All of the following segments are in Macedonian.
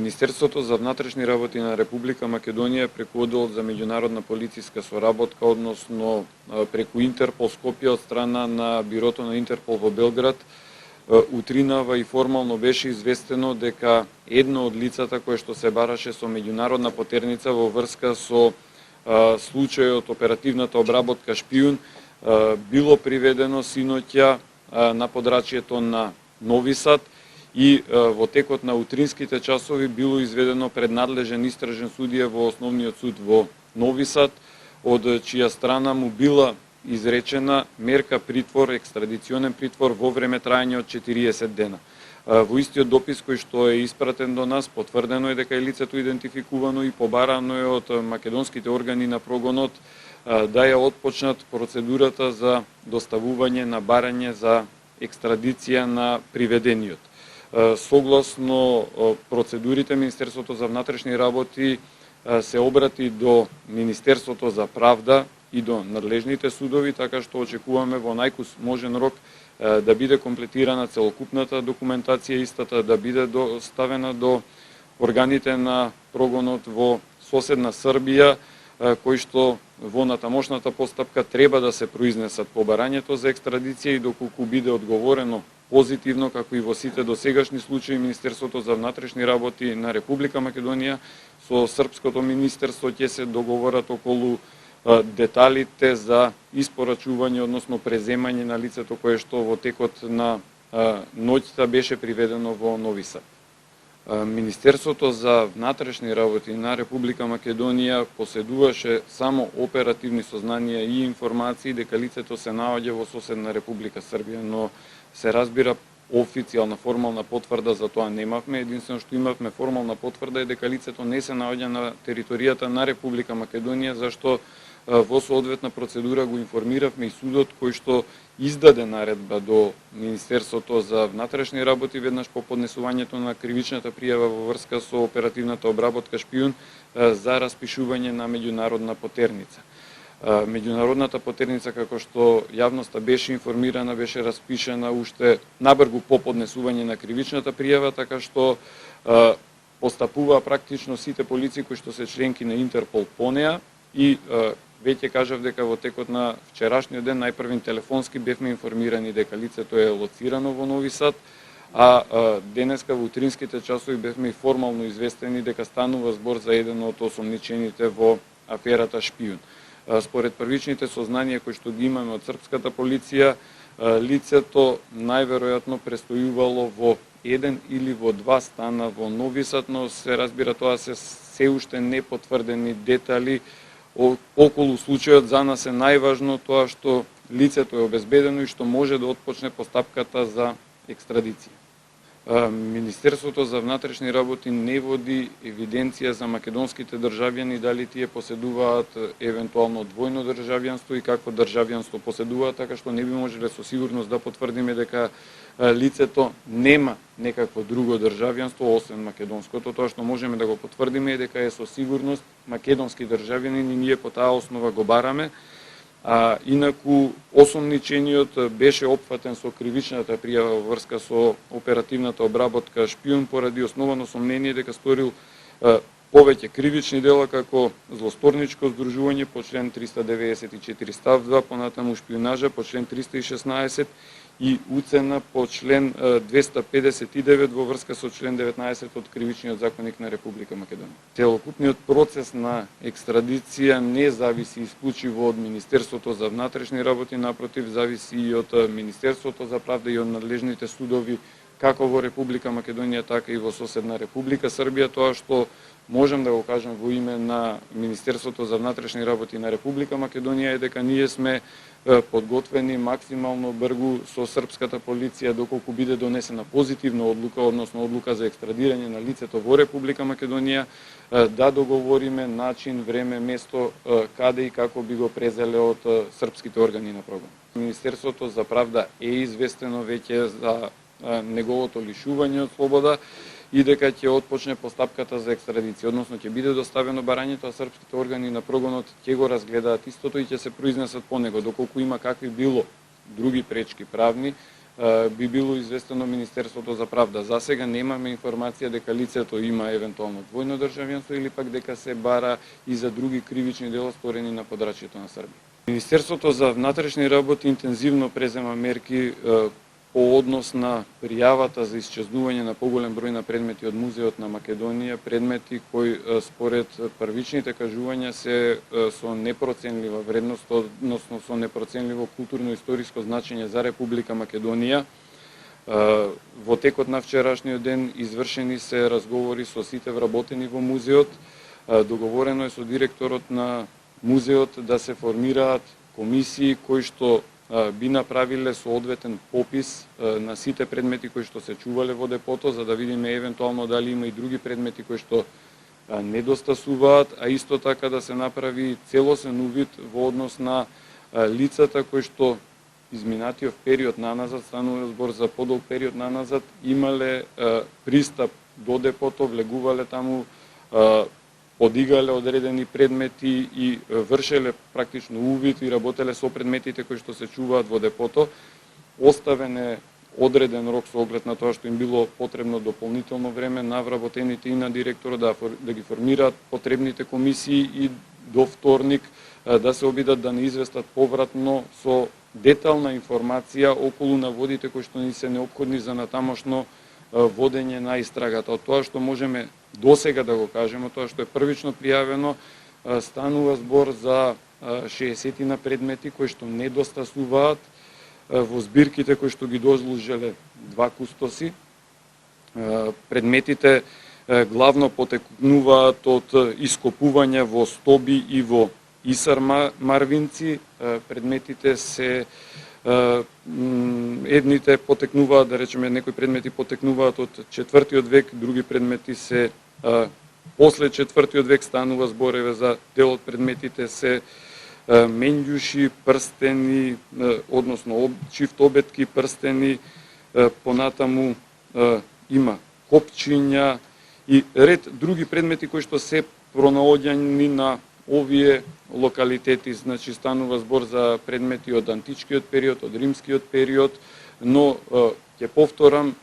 Министерството за внатрешни работи на Република Македонија преку Одделот за меѓународна полициска соработка, односно преку Интерпол Скопје од страна на бирото на Интерпол во Белград, утринава и формално беше известено дека едно од лицата кое што се бараше со меѓународна потерница во врска со случајот оперативната обработка Шпиун било приведено синоќа на подрачјето на Нови Сад и во текот на утринските часови било изведено пред надлежен истражен судија во Основниот суд во Нови Сад, од чија страна му била изречена мерка притвор, екстрадиционен притвор во време трајање од 40 дена. Во истиот допис кој што е испратен до нас, потврдено е дека е лицето идентификувано и побарано е од македонските органи на прогонот да ја отпочнат процедурата за доставување на барање за екстрадиција на приведениот. Согласно процедурите, Министерството за внатрешни работи се обрати до Министерството за правда и до надлежните судови, така што очекуваме во најможен рок да биде комплетирана целокупната документација, истата да биде доставена до органите на прогонот во соседна Србија, кои што во натамошната постапка треба да се произнесат по барањето за екстрадиција и доколку биде одговорено позитивно, како и во сите досегашни случаи, Министерството за внатрешни работи на Република Македонија со Српското министерство ќе се договорат околу деталите за испорачување, односно преземање на лицето кое што во текот на ноќта беше приведено во Нови Сад. Министерството за внатрешни работи на Република Македонија поседуваше само оперативни сознанија и информации дека лицето се наоѓа во соседна Република Србија, но се разбира официјална формална потврда за тоа немавме. Единствено што имавме формална потврда е дека лицето не се наоѓа на територијата на Република Македонија, зашто во соодветна процедура го информиравме и судот кој што издаде наредба до Министерството за внатрешни работи веднаш по поднесувањето на кривичната пријава во врска со оперативната обработка Шпиун за распишување на меѓународна потерница. Меѓународната потерница, како што јавноста беше информирана, беше распишена уште набргу по поднесување на кривичната пријава, така што постапуваа практично сите полиции кои што се членки на Интерпол по неа и веќе кажав дека во текот на вчерашниот ден најпрвин телефонски бевме информирани дека лицето е лоцирано во Нови Сад, а денеска во утринските часови бевме и формално известени дека станува збор за еден од осомничените во аферата Шпиун. Според првичните сознанија кои што ги имаме од српската полиција, лицето најверојатно престојувало во еден или во два стана во Нови Сад, но се разбира тоа се уште непотврдени детали околу случајот. За нас е најважно тоа што лицето е обезбедено и што може да отпочне постапката за екстрадиција. Министерството за внатрешни работи не води евиденција за македонските државјани дали тие поседуваат евентуално двојно државјанство и какво државјанство поседуваат, така што не би можеле со сигурност да потврдиме дека лицето нема некакво друго државјанство освен македонското. Тоа што можеме да го потврдиме е дека е со сигурност македонски државјанин и ние по таа основа го бараме. Инаку осомничениот беше опфатен со кривичната пријава во врска со оперативната обработка Шпиун поради основано сомнение дека сторил повеќе кривични дела како злосторничко здружување по член 394 став 2, понатаму шпиунажа по член 316 и уцена по член 259 во врска со член 19 од Кривичниот законник на Република Македонија. Целокупниот процес на екстрадиција не зависи исклучиво од Министерството за внатрешни работи, напротив, зависи и од Министерството за правда и од надлежните судови како во Република Македонија, така и во соседна Република Србија. Тоа што можам да го кажам во име на Министерството за внатрешни работи на Република Македонија е дека ние сме подготвени максимално брзо со српската полиција доколку биде донесена позитивна одлука, односно одлука за екстрадирање на лицето во Република Македонија, да договориме начин, време, место каде и како би го презеле од српските органи на прогон. Министерството за правда е известено веќе за неговото лишување од слобода и дека ќе отпочне постапката за екстрадиција, односно ќе биде доставено барањето, а српските органи на прогонот ќе го разгледаат истото и ќе се произнесат по него. Доколку има какви било други пречки правни, би било известено Министерството за правда. За сега немаме информација дека лицето има евентуално двојно државјанство или пак дека се бара и за други кривични дела сторени на подрачјето на Србија. Министерството за внатрешни работи интензивно презема мерки по однос на пријавата за исчезнување на поголем број на предмети од Музеот на Македонија, предмети кои според првичните кажувања се со непроценлива вредност, односно со непроценливо културно-историско значење за Република Македонија. Во текот на вчерашниот ден извршени се разговори со сите вработени во музеот. Договорено е со директорот на музеот да се формираат комисии кои што би направиле соодветен попис на сите предмети кои што се чувале во депото, за да видиме евентуално дали има и други предмети кои што недостасуваат, а исто така да се направи целосен увид во однос на лицата кои што изминатиот период наназад, станува збор за подолг период наназад, имале пристап до депото, влегувале таму, подигале одредени предмети и вршеле практично увид и работеле со предметите кои што се чуваат во депото. Оставен е одреден рок со оглед на тоа што им било потребно дополнително време на вработените и на директорот да ги формираат потребните комисии и до вторник да се обидат да не известат повратно со детална информација околу наводите кои што ни се неопходни за натамошно водење на истрагата. Од тоа што можеме досега да го кажеме, тоа што е првично пријавено, станува збор за 60 на предмети кои што недостасуваат во збирките кои што ги дозложеле два кустоси. Предметите главно потекнуваат од ископување во стоби и во исар марвинци. Предметите се едните потекнуваат, да речеме, некои предмети потекнуваат од 4. век, други предмети се после 4. век. Станува збореве за дел од предметите се менѓуши, прстени, односно чифт обетки, прстени, понатаму има копчиња и ред други предмети кои што се пронаоѓани на овие локалитети. Значи станува збор за предмети од античкиот период, од римскиот период, но ќе повторам,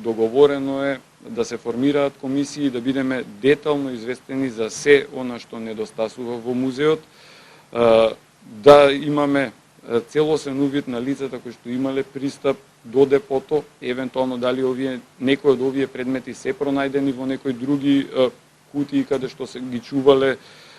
договорено е да се формираат комисии, да бидеме детално известени за се она што недостасува во музеот, да имаме целосен увид на лицата кои што имале пристап до депото, евентуално дали некои од овие предмети се пронајдени во некои други кутии каде што се ги чувале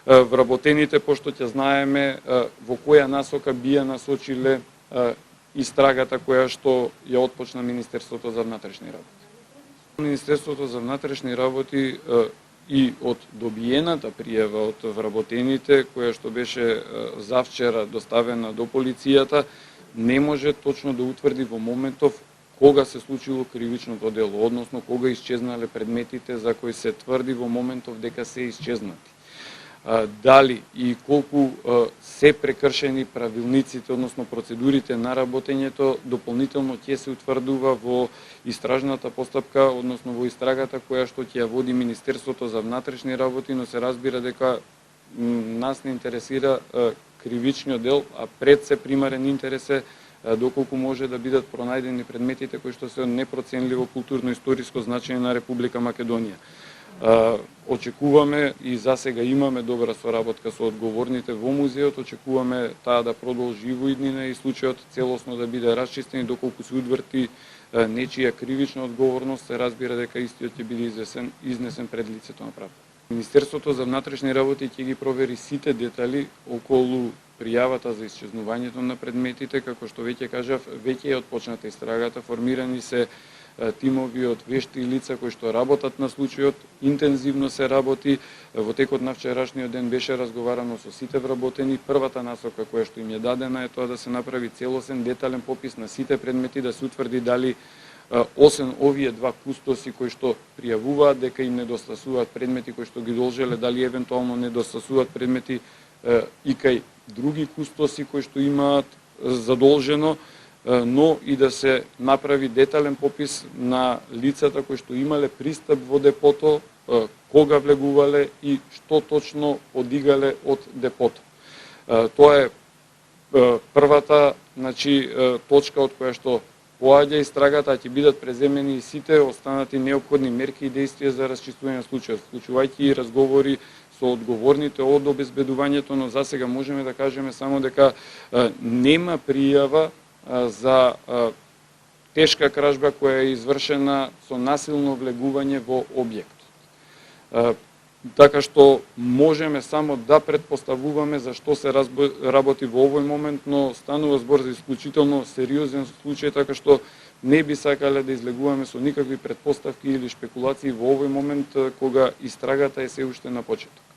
вработените, пошто ќе знаеме во која насока би ја насочиле истрагата која што ја отпочна Министерството за внатрешни работи. Министерството за внатрешни работи и од добиената пријава од вработените, која што беше завчера доставена до полицијата, не може точно да утврди во моментов кога се случило кривичното дело, односно кога исчезнале предметите за кои се тврди во моментов дека се исчезнати. Дали и колку се прекршени правилниците, односно процедурите на работењето, дополнително ќе се утврдува во истражната постапка, односно во истрагата која што ќе ја води Министерството за внатрешни работи, но се разбира дека нас не интересира кривичниот дел, а пред се примарен интерес е доколку може да бидат пронајдени предметите кои што се од непроценливо културно-историско значење на Република Македонија. Очекуваме и засега имаме добра соработка со одговорните во музеот, очекуваме таа да продолжи во иднина и случајот целосно да биде расчистен и доколку се утврди нечија кривична одговорност, се разбира дека истиот ќе биде изнесен пред лицето на правда. Министерството за внатрешни работи ќе ги провери сите детали околу пријавата за исчезнувањето на предметите, како што веќе кажав, веќе е отпочната истрагата, формирани се тимови од вешти лица кои што работат на случајот, интензивно се работи. Во текот на вчерашниот ден беше разговарано со сите вработени. Првата насока која што им е дадена е тоа да се направи целосен детален попис на сите предмети, да се утврди дали освен овие два кустоси кои што пријавуваат дека им недостасуваат предмети кои што ги должеле, дали евентуално недостасуваат предмети и кај други кустоси кои што имаат задолжено, но и да се направи детален попис на лицата кои што имале пристап во депото, кога влегувале и што точно подигале од депото. Тоа е првата точка од која што поаѓа истрагата, а ќе бидат преземени и сите останати неопходни мерки и действија за расчистување на случајот, вклучувајќи и разговори со одговорните од обезбедувањето, но засега можеме да кажеме само дека нема пријава за тешка кражба која е извршена со насилно влегување во објектот. Така што можеме само да претпоставуваме за што се работи во овој момент, но станува збор за исклучително сериозен случај, така што не би сакале да излегуваме со никакви претпоставки или шпекулации во овој момент кога истрагата е се уште на почеток.